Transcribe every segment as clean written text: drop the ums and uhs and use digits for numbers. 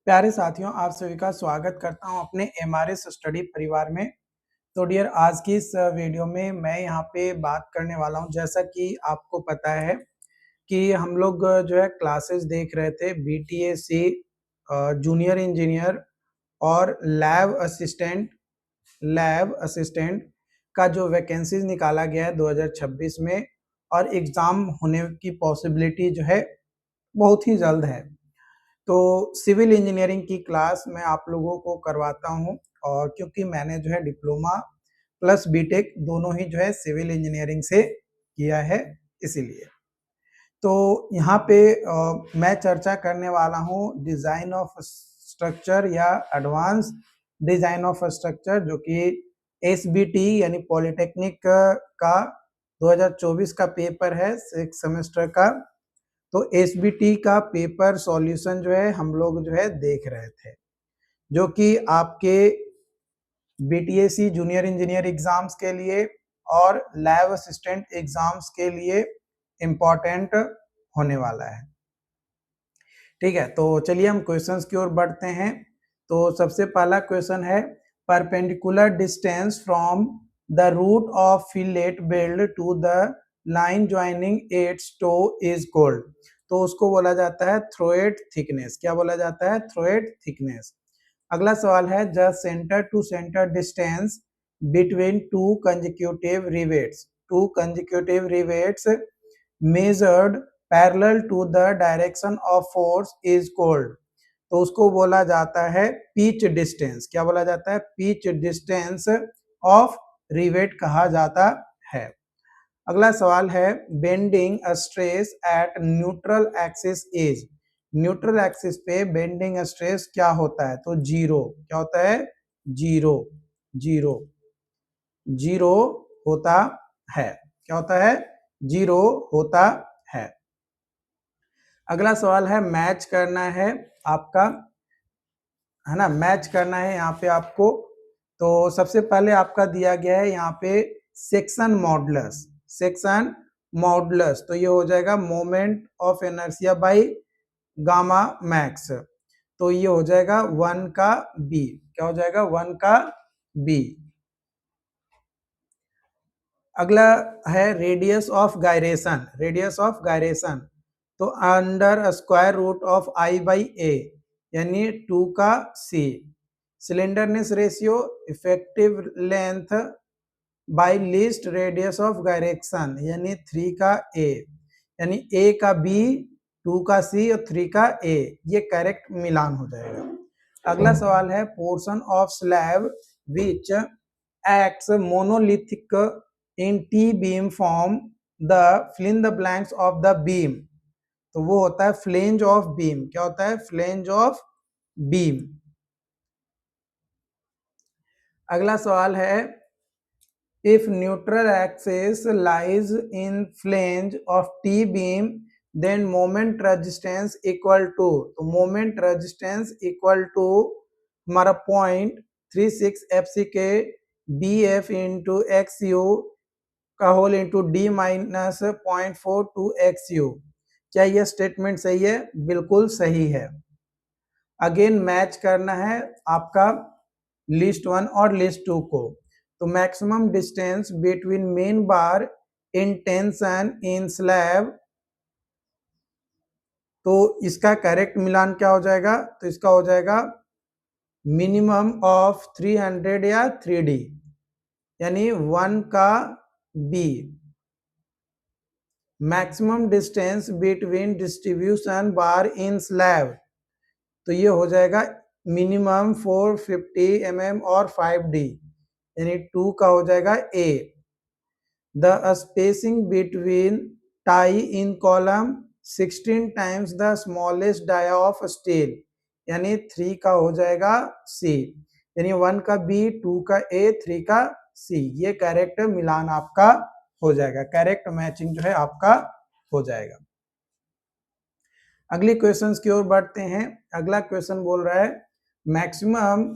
प्यारे साथियों, आप सभी का स्वागत करता हूं अपने एमआरएस स्टडी परिवार में। तो डियर, आज की इस वीडियो में मैं यहाँ पे बात करने वाला हूं। जैसा कि आपको पता है कि हम लोग जो है क्लासेस देख रहे थे बीटीएसी जूनियर इंजीनियर और लैब असिस्टेंट का जो वैकेंसीज निकाला गया है 2026 में, और एग्जाम होने की पॉसिबिलिटी जो है बहुत ही जल्द है। तो सिविल इंजीनियरिंग की क्लास मैं आप लोगों को करवाता हूं, और क्योंकि मैंने जो है डिप्लोमा प्लस बीटेक दोनों ही जो है सिविल इंजीनियरिंग से किया है, इसीलिए तो यहाँ पे मैं चर्चा करने वाला हूँ डिजाइन ऑफ स्ट्रक्चर या एडवांस डिजाइन ऑफ स्ट्रक्चर, जो कि एसबीटी यानी पॉलिटेक्निक का 2024 का पेपर है, 6 सेमेस्टर का। तो एसबीटी का पेपर सॉल्यूशन जो है हम लोग जो है देख रहे थे, जो कि आपके बीटीएसी जूनियर इंजीनियर एग्जाम्स के लिए और लैब असिस्टेंट एग्जाम्स के लिए इम्पोर्टेंट होने वाला है। ठीक है, तो चलिए हम क्वेश्चंस की ओर बढ़ते हैं। तो सबसे पहला क्वेश्चन है, perpendicular distance from the root of fillet weld to the line joining its toe is called. तो उसको बोला जाता है थ्रोएट थिकनेस। क्या बोला जाता है? Throat thickness. अगला सवाल है, the centre to centre distance between two consecutive rivets measured parallel to the direction of force is called. तो उसको बोला जाता है पिच डिस्टेंस। क्या बोला जाता है? पिच डिस्टेंस ऑफ रिवेट कहा जाता है। अगला सवाल है, bending stress eight neutral axis is. Neutral axis पे बेंडिंग स्ट्रेस क्या होता है? तो जीरो। क्या होता है? जीरो। जीरो जीरो होता है। क्या होता है? जीरो होता है। अगला सवाल है, मैच करना है आपका, है ना, मैच करना है यहाँ पे आपको। तो सबसे पहले आपका दिया गया है यहाँ पे सेक्शन मॉडुलस। तो ये हो जाएगा moment of inertia by gamma max. तो ये हो जाएगा 1 का बी। क्या हो जाएगा? 1 का बी। अगला है रेडियस ऑफ गायरेशन। तो under square root of I by A, यानी 2 का C. Slenderness ratio, effective length by least radius of gyration, यानी 3 का ए। यानी ए का बी, 2 का सी और 3 का ए, ये करेक्ट मिलान हो जाएगा। अगला सवाल है, portion of slab which acts monolithic in T beam form the fill in the blanks of the beam। तो वो होता है फ्लेंज ऑफ बीम। क्या होता है? Flange of beam. अगला सवाल है, if neutral axis lies in flange of T beam then moment resistance equal to. तो मोमेंट रेजिस्टेंस इक्वल टू हमारा 0.36 FC K B F into X U का whole into D minus 0.42 X U. क्या यह statement सही है? बिल्कुल सही है। अगेन मैच करना है आपका लिस्ट 1 और लिस्ट 2 को। तो maximum distance between main bar in tension in slab, तो इसका करेक्ट मिलान क्या हो जाएगा? तो इसका हो जाएगा मिनिमम ऑफ 300 या 3D, यानी 1 का B. Maximum distance between distribution bar in slab, तो ये हो जाएगा मिनिमम 450 mm और 5D, यानी 2 का हो जाएगा A. The spacing between tie in column 16 times the smallest dia of steel, यानी 3 का हो जाएगा सी। यानी 1 का बी, 2 का ए, 3 का सी। ये करेक्ट मिलान आपका हो जाएगा, करेक्ट मैचिंग जो है आपका हो जाएगा। अगले क्वेश्चंस की ओर बढ़ते हैं। अगला क्वेश्चन बोल रहा है, maximum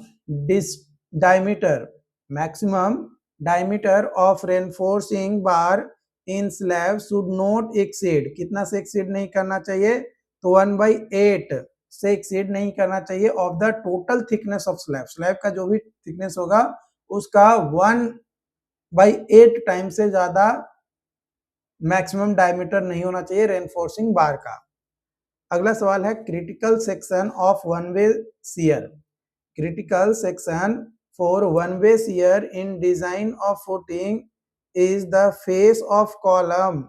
diameter of reinforcing bar in slab should not exceed. कितना से एक्सीड नहीं करना चाहिए? तो 1/8 से एक्सीड नहीं करना चाहिए of the total thickness of slab. Slab का जो भी थिकनेस होगा उसका 1/8 टाइम से ज्यादा मैक्सिमम डायमीटर नहीं होना चाहिए रेनफोर्सिंग बार का। अगला सवाल है critical section of one way shear. Critical section for one way shear in design of footing is the face of column.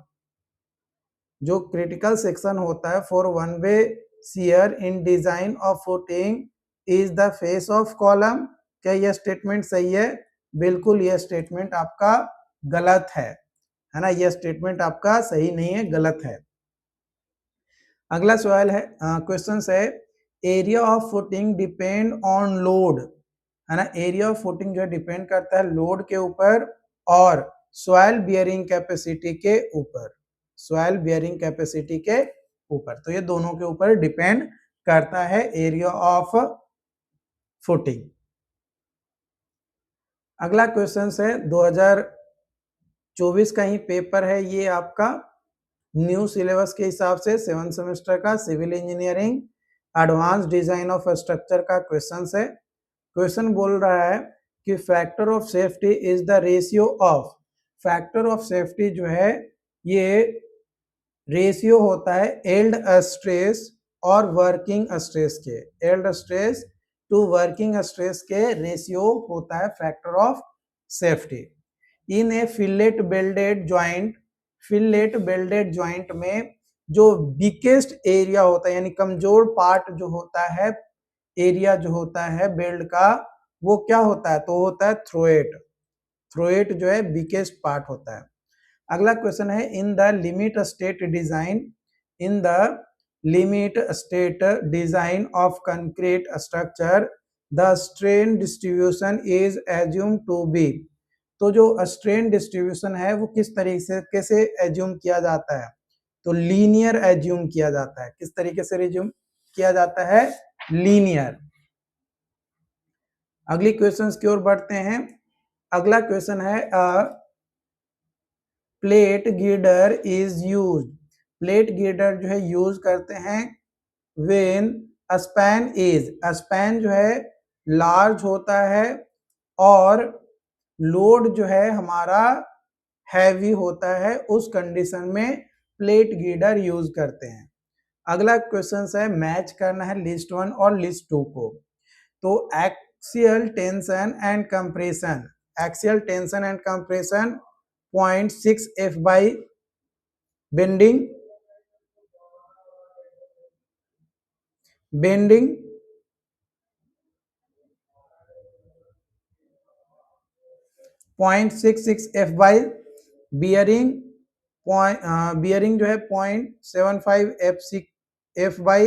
जो क्रिटिकल सेक्शन होता है for one way shear in design of footing is the face of column. क्या यह statement सही है? बिल्कुल यह statement आपका गलत है ना, यह स्टेटमेंट आपका सही नहीं है, गलत है। अगला सवाल है क्वेश्चन है area of footing depend on load, है ना। एरिया ऑफ फुटिंग जो है डिपेंड करता है लोड के ऊपर और सॉइल बियरिंग कैपेसिटी के ऊपर, सॉइल बियरिंग कैपेसिटी के ऊपर। तो ये दोनों के ऊपर डिपेंड करता है एरिया ऑफ फुटिंग। अगला क्वेश्चन है 2024 का ही पेपर है ये आपका, न्यू सिलेबस के हिसाब से 7th सेमेस्टर का civil engineering advance design of structure का क्वेश्चन है। क्वेश्चन बोल रहा है कि factor of safety is the ratio of, factor of safety जो है ये रेशियो होता है एल्ड स्ट्रेस और वर्किंग स्ट्रेस के, yield stress to working stress के रेशियो होता है factor of safety. In a fillet welded joint, fillet welded joint में जो वीकेस्ट एरिया होता है यानी कमजोर पार्ट जो होता है, एरिया जो होता है बेल्ट का, वो क्या होता है? तो होता है थ्रोएट। थ्रोएट जो है वीकेस्ट पार्ट होता है। अगला क्वेश्चन है in the limit state design, in the limit state design of concrete structure the strain distribution is assume to be. तो जो स्ट्रेन डिस्ट्रीब्यूशन है वो किस तरीके से एज्यूम किया जाता है? तो लीनियर एज्यूम किया जाता है। किस तरीके से एज्यूम किया जाता है? लीनियर। अगली क्वेश्चंस की ओर बढ़ते हैं। अगला क्वेश्चन है प्लेट गिर्डर इज यूज, प्लेट गिर्डर जो है यूज करते हैं व्हेन स्पैन इज, स्पैन जो है लार्ज होता है और लोड जो है हमारा हैवी होता है, उस कंडीशन में प्लेट गिर्डर यूज करते हैं। अगला क्वेश्चन है मैच करना है लिस्ट 1 और लिस्ट 2 को। तो axial tension and compression, axial tension and compression 0.6 F by bending, bending 0.66 F by bearing, bearing जो है 0.75 F by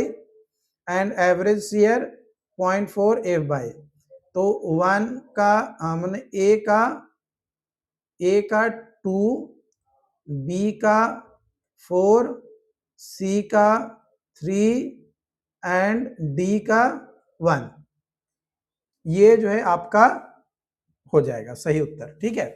and average shear 0.4 F by. तो 1 का मैंने ए का 2, बी का 4, सी का 3 एंड डी का 1, ये जो है आपका हो जाएगा सही उत्तर। ठीक है,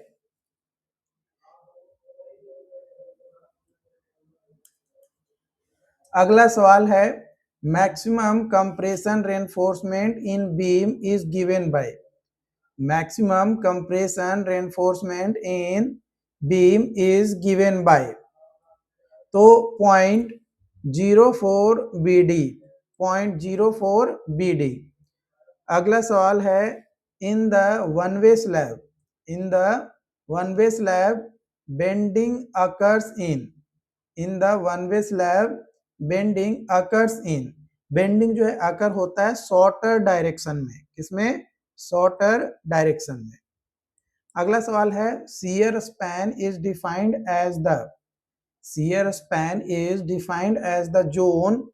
अगला सवाल है maximum compression reinforcement in beam is given by, maximum compression reinforcement in beam is given by. तो 0.04 BD, 0.04 BD। अगला सवाल है in the one way slab, in the one way slab bending occurs in the one way slab bending occurs in, bending जो है अकर होता है shorter direction में, किसमें? शॉर्टर डायरेक्शन में। अगला सवाल है shear span is defined as the, shear span is defined as the zone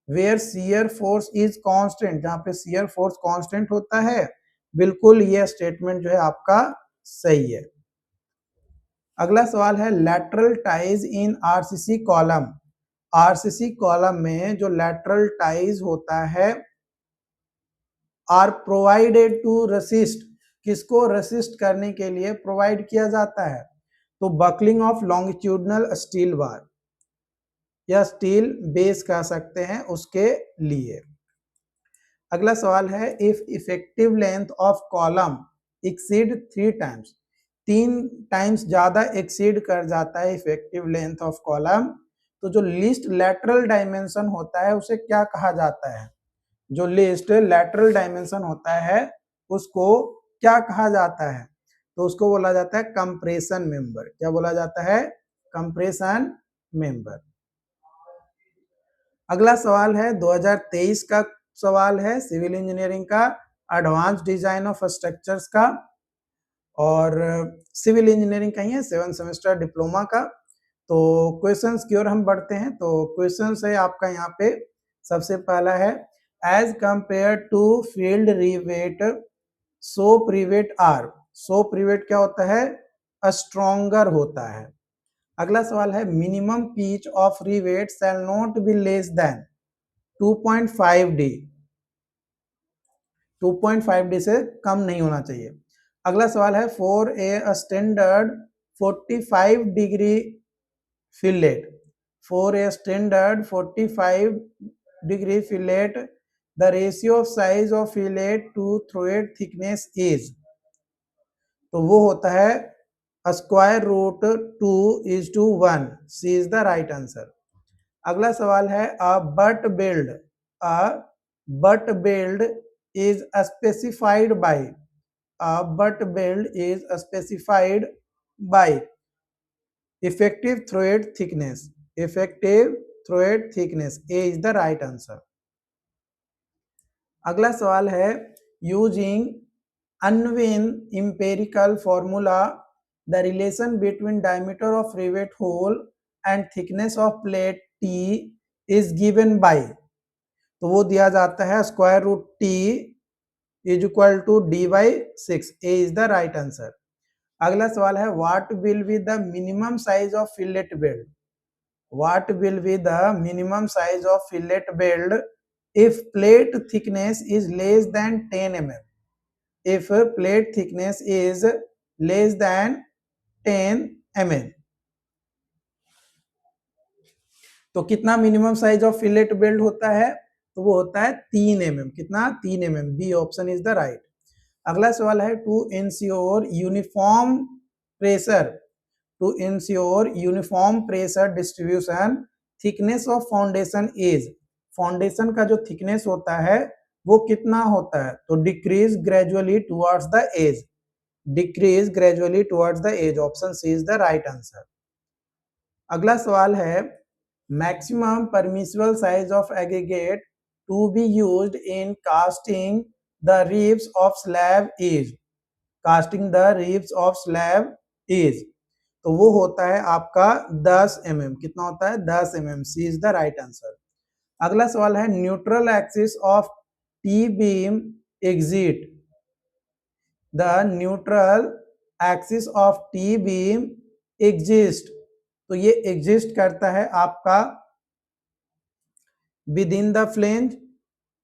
where shear force is constant, जहां पे शियर फोर्स कांस्टेंट होता है। बिल्कुल ये स्टेटमेंट जो है आपका सही है। अगला सवाल है लैटरल टाइज इन आरसीसी कॉलम, आरसीसी कॉलम में जो लैटरल टाइज होता है आर प्रोवाइडेड टू रेसिस्ट, किसको रेसिस्ट करने के लिए प्रोवाइड किया जाता है? तो buckling of longitudinal steel bar या स्टील बेस कह सकते हैं उसके लिए। अगला सवाल है if effective length of column exceed 3 times, 3 times ज्यादा एक्सीड कर जाता है इफेक्टिव लेंथ ऑफ कॉलम, तो जो लीस्ट लैटरल डायमेंशन होता है उसे क्या कहा जाता है? जो लीस्ट लैटरल डायमेंशन होता है उसको क्या कहा जाता है? तो उसको बोला जाता है कंप्रेशन मेंबर। क्या बोला जाता है? Compression member. अगला सवाल है 2023 का सवाल है, सिविल इंजीनियरिंग का, एडवांस डिजाइन ऑफ स्ट्रक्चर्स का, और सिविल इंजीनियरिंग का ही है, 7 सेमेस्टर डिप्लोमा का। तो क्वेश्चंस की ओर हम बढ़ते हैं। तो क्वेश्चंस है आपका यहाँ पे, सबसे पहला है as compare to field rivet shop rivet are. Shop rivet क्या होता है? स्ट्रॉन्गर होता है। अगला सवाल है minimum pitch of rivet shall not be less than 2.5 D. 2.5 D से कम नहीं होना चाहिए। अगला सवाल है for a standard 45 degree fillet, for a standard 45 degree fillet the ratio of size of fillet to throat thickness is, तो वो होता है square root 2:1। C is the right answer. अगला सवाल है a butt weld is specified by, a butt build is specified by effective thread thickness, effective thread thickness, A is the right answer। अगला सवाल है using unwin empirical formula the relation between diameter of rivet hole and thickness of plate T is given by, तो वो दिया जाता है square root T is equal to D/6। A is the right answer. अगला सवाल है what will be the minimum size of fillet weld, what will be the minimum size of fillet weld if plate thickness is less than 10 mm, if plate thickness is less than 10 mm। तो कितना minimum size of fillet belt होता है? तो वो होता है 3 mm। कितना? 3 mm। B option is the right. अगला सवाल है to ensure uniform pressure, to ensure uniform pressure distribution thickness of foundation is, foundation का जो थिकनेस होता है वो कितना होता है? तो decrease gradually towards the edge, decrease gradually towards the edge, option C is the right answer. अगला सवाल है maximum permissible size of aggregate to be used in casting the ribs of slab is, casting the ribs of slab is, तो वो होता है आपका 10 mm। कितना होता है? 10 mm। C is the right answer. अगला सवाल है neutral axis of T beam exit, the neutral axis of T beam exist, तो ये एग्जिस्ट करता है आपका within the flange,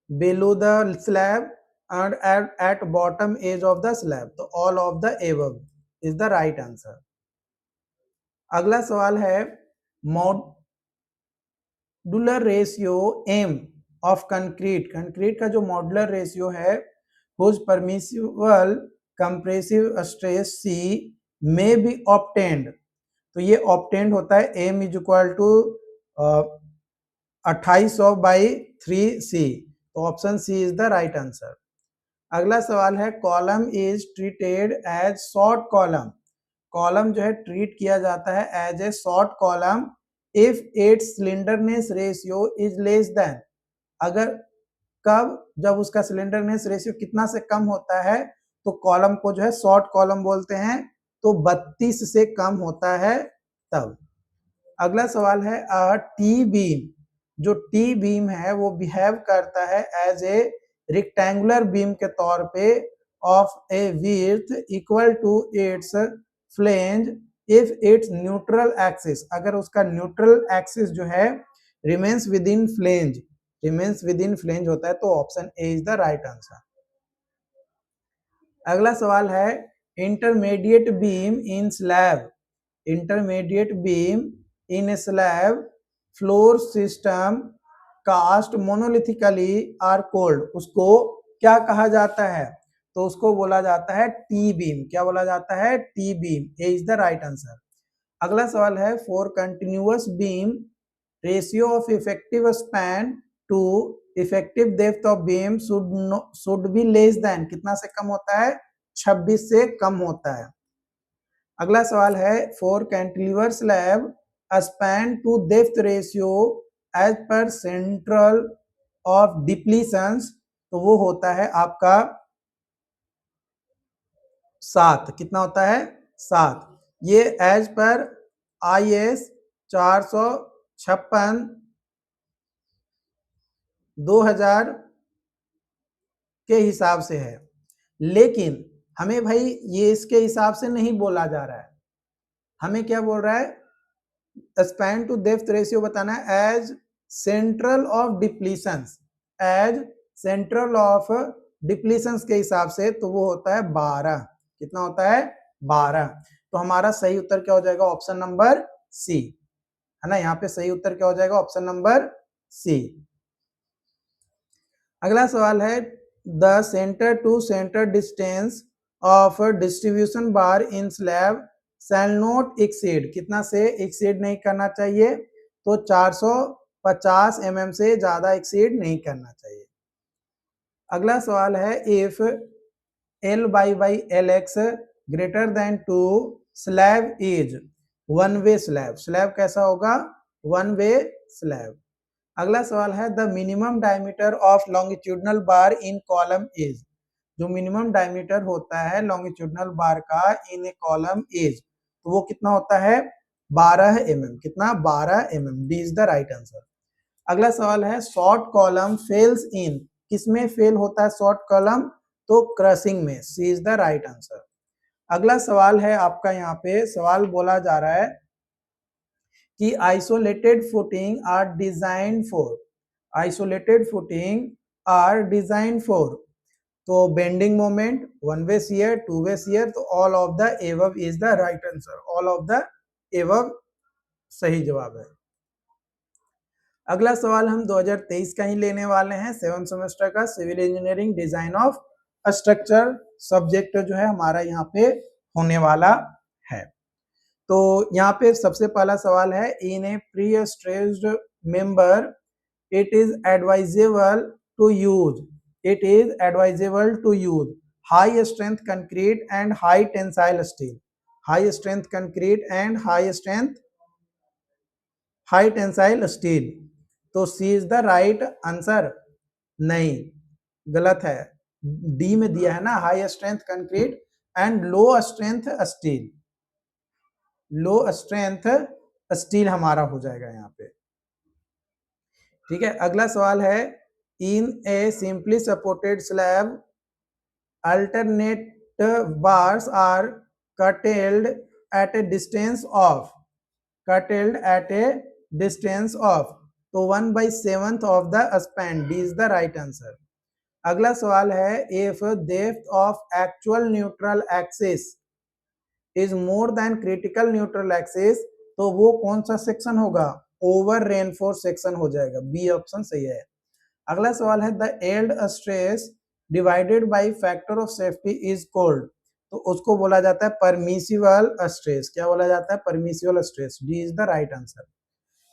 below the slab and at bottom edge of the slab, तो all of the above is the right answer. अगला सवाल है modular ratio M of concrete, concrete का जो मॉड्यूलर रेशियो है whose permissible compressive stress C may be obtained, तो ये obtained होता है M is equal to 2800/3C, तो option C is the right answer. अगला सवाल है column is treated as short column, column जो है ट्रीट किया जाता है as a short column if its slenderness ratio is less than, अगर कब? जब उसका सिलेंडरनेस रेशियो कितना से कम होता है तो कॉलम को जो है शॉर्ट कॉलम बोलते हैं, तो 32 से कम होता है तब। अगला सवाल है टी बीम, जो टी बीम है वो बिहेव करता है एज ए रेक्टेंगुलर बीम के तौर पे of a width equal to its flange if its neutral axis, अगर उसका न्यूट्रल एक्सिस जो है remains within flange, remains within flange होता है, तो option A is the right answer. अगला सवाल है intermediate beam in slab, intermediate beam in slab floor system cast monolithically are called, उसको क्या कहा जाता है? तो उसको बोला जाता है टी बीम। क्या बोला जाता है? T beam. A is the right answer. अगला सवाल है, for continuous beam ratio of effective span to effective depth of beam should be less than, कितना से कम होता है? 26 से कम होता है। अगला सवाल है, for cantilever slab span to depth ratio as per central of deflections, तो वो होता है आपका 7। कितना होता है? 7। ये एज पर IS 456 2000 के हिसाब से है, लेकिन हमें भाई ये इसके हिसाब से नहीं बोला जा रहा है। हमें क्या बोल रहा है? स्पैन टू डेप्थ रेशियो बताना है as central of deflections, as central of deflections के हिसाब से, तो वो होता है 12। कितना होता है? 12। तो हमारा सही उत्तर क्या हो जाएगा? ऑप्शन नंबर सी, है ना। यहाँ पे सही उत्तर क्या हो जाएगा? Option number C. अगला सवाल है, the centre to centre distance of distribution bar in slab shall not exceed, कितना से एक्सीड नहीं करना चाहिए? तो 450 mm से ज्यादा एक्सीड नहीं करना चाहिए। अगला सवाल है, if L/Lx greater than 2 slab is one way slab, slab कैसा होगा? One way slab. अगला सवाल है, the minimum diameter of longitudinal bar in column is, जो मिनिमम डायमीटर होता है लॉन्गिट्यूडनल बार का इन ए कॉलम इज, तो वो कितना होता है? 12 mm। कितना? 12 mm। D is the right answer. अगला सवाल है, शॉर्ट कॉलम फेल्स इन, किसमें फेल होता है शॉर्ट कॉलम? तो क्रशिंग में। सी इज द राइट आंसर। अगला सवाल है आपका, यहाँ पे सवाल बोला जा रहा है कि isolated footing are design for, isolated footing are design for, तो bending moment, one way shear, two way shear, तो all of the above is the right answer. All of the above सही जवाब है। अगला सवाल हम 2023 का ही लेने वाले हैं, 7th सेमेस्टर का, civil engineering design of structure subject जो है हमारा यहाँ पे होने वाला है। तो यहाँ पे सबसे पहला सवाल है, in a pre stressed member it is advisable to use, it is advisable to use high strength concrete and high tensile steel, high strength concrete and high tensile steel, तो C is the right answer. नहीं, गलत है। D में दिया है ना, high strength concrete and low strength steel, low strength steel हमारा हो जाएगा यहाँ पे। ठीक है। अगला सवाल है, in a simply supported slab alternate bars are curtailed at a distance of, curtailed at a distance of, तो 1/7 of the span। D is the right answer। अगला सवाल है, if depth of actual neutral axis is more than critical neutral axis, तो वो कौन सा section होगा? Over reinforce section हो जाएगा। बी ऑप्शन सही है। अगला सवाल है, the yield stress divided by factor of safety is called, तो उसको बोला जाता है परमिसिबल स्ट्रेस। क्या बोला जाता है? Permissible stress. D is the right answer.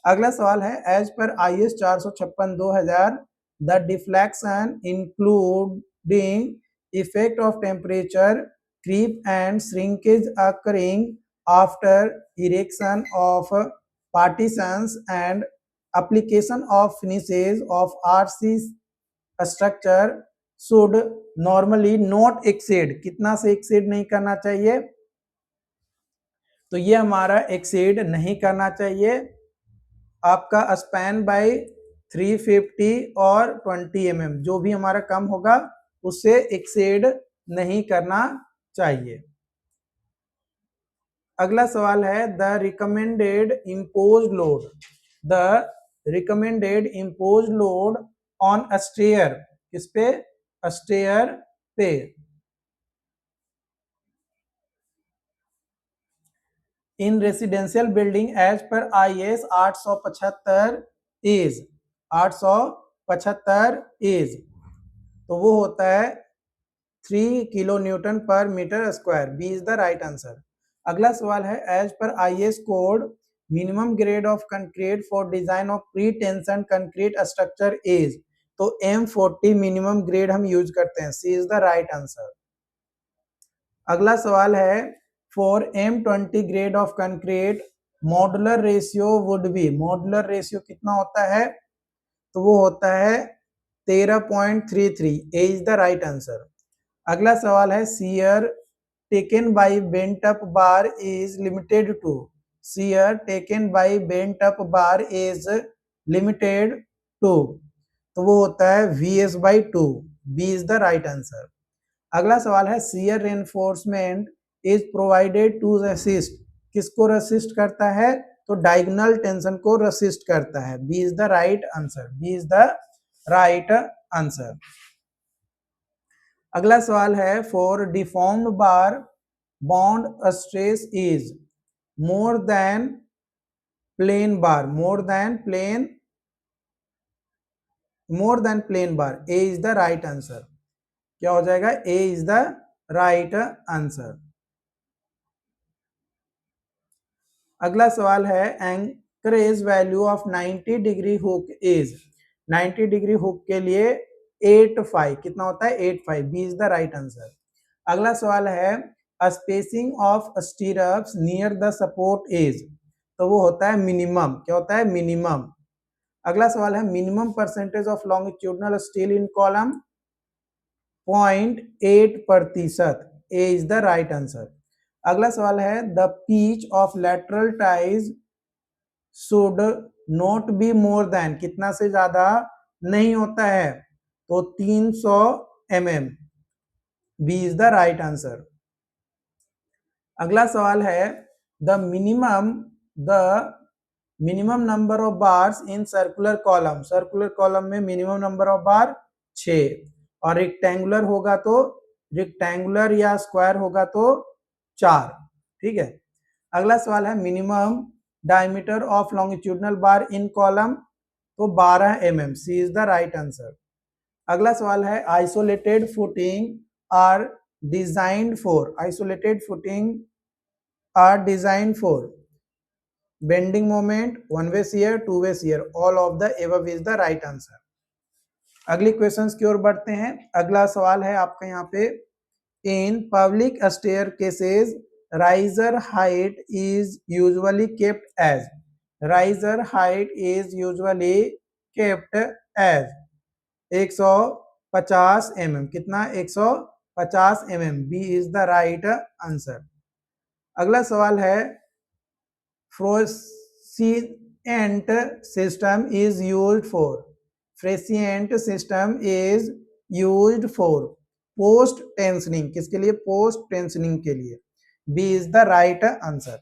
अगला सवाल है, as per IS 456/2000 the deflection including effect of temperature creep and shrinkage occurring after erection of partitions and application of finishes of RC structure should normally not exceed, कितना से exceed नहीं करना चाहिए? तो ये हमारा exceed नहीं करना चाहिए आपका स्पैन बाय 350 और 20 mm, जो भी हमारा कम होगा उससे एक्सेड नहीं करना चाहिए। अगला सवाल है, the recommended impose load, the recommended impose load on stair, किस पे? स्टेयर पे, in residential building as per IS 875 is, 875 is, तो वो होता है 3 kilo newton per metre square. B is the right answer. अगला सवाल है, as per IS code minimum grade of concrete for design of pre tension concrete structure is, तो M40 minimum grade हम use करते हैं। सी इज द राइट आंसर। अगला सवाल है, for M20 grade of concrete modular ratio would be, modular ratio कितना होता है, तो वो होता है 13.33। A is the right answer. अगला सवाल है, shear taken by bent up bar is limited to, shear taken by bent up bar is limited to, तो वो होता है VS/2। B is the right answer. अगला सवाल है, shear reinforcement is provided to resist, किसको रेसिस्ट करता है, तो डायगोनल टेंशन को रेसिस्ट करता है। B is the right answer. B is the right answer. अगला सवाल है, for deformed bar bond stress is more than plain bar, more than plain bar. A is the right answer. क्या हो जाएगा, A is the right answer. अगला सवाल है, anchorage value of 90 degree hook इज, 90 डिग्री हुक के लिए 85, कितना होता है 85। B is the right answer. अगला सवाल है, spacing of stirrups near the support is, तो वो होता है मिनिमम। क्या होता है, मिनिमम। अगला सवाल है, minimum percentage of longitudinal steel in column 0.8%। A is the right answer. अगला सवाल है, the pitch of lateral ties should not be more than, कितना से ज्यादा नहीं होता है, तो 300 mm। B is the right answer. अगला सवाल है, the minimum number of bars in circular column, circular column में मिनिमम नंबर ऑफ बार 6, और रेक्टेंगुलर होगा तो, रेक्टेंगुलर या स्क्वायर होगा तो 4। ठीक है। अगला सवाल है, minimum diameter of longitudinal bar in column, तो 12 mm। C is the right answer. अगला सवाल है, isolated footing are designed for, isolated footing are designed for bending moment, one way shear, two way shear, all of the above is the right answer. अगली questions की ओर बढ़ते हैं। अगला सवाल है आपका यहाँ पे, in public staircases riser height is usually kept as, riser height is usually kept as 150 mm, कितना 150 mm। B is the right answer. अगला सवाल है, Freyssinet system is used for, Freyssinet system is used for post tensioning, किसके लिए, post tensioning के लिए। B is the right answer.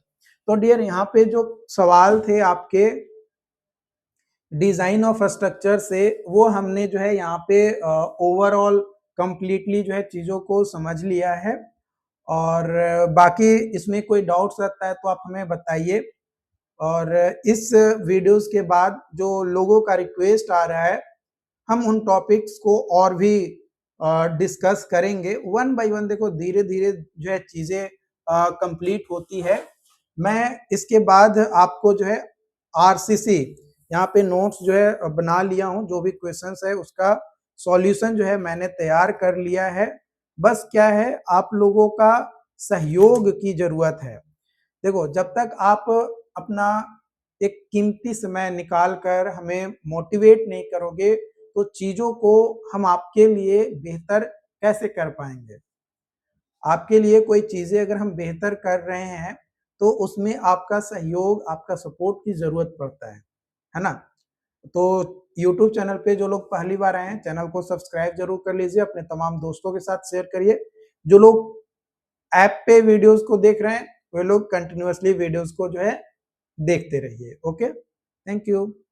तो dear, यहाँ पे जो सवाल थे आपके डिजाइन ऑफ स्ट्रक्चर से, वो हमने जो है यहाँ पे ओवरऑल कंप्लीटली जो है चीजों को समझ लिया है। और बाकी इसमें कोई डाउट्स रहता है तो आप हमें बताइए। और इस वीडियोस के बाद जो लोगों का रिक्वेस्ट आ रहा है, हम उन टॉपिक्स को और भी डिस्कस करेंगे वन बाय वन। देखो, धीरे धीरे जो है चीजें कंप्लीट होती है। मैं इसके बाद आपको जो है आरसीसी यहाँ पे नोट्स जो है बना लिया हूँ, जो भी क्वेश्चंस है उसका सॉल्यूशन जो है मैंने तैयार कर लिया है। बस क्या है, आप लोगों का सहयोग की जरूरत है। देखो, जब तक आप अपना एक कीमती समय निकाल कर हमें मोटिवेट नहीं करोगे, तो चीजों को हम आपके लिए बेहतर कैसे कर पाएंगे। आपके लिए कोई चीजें अगर हम बेहतर कर रहे हैं, तो उसमें आपका सहयोग, आपका सपोर्ट की जरूरत पड़ता है ना। तो YouTube चैनल पे जो लोग पहली बार आए हैं, चैनल को सब्सक्राइब जरूर कर लीजिए, अपने तमाम दोस्तों के साथ शेयर करिए। जो लोग ऐप पे वीडियोस को देख रहे हैं, वे लोग कंटिन्यूअसली वीडियोस को जो है देखते रहिए। Okay, thank you.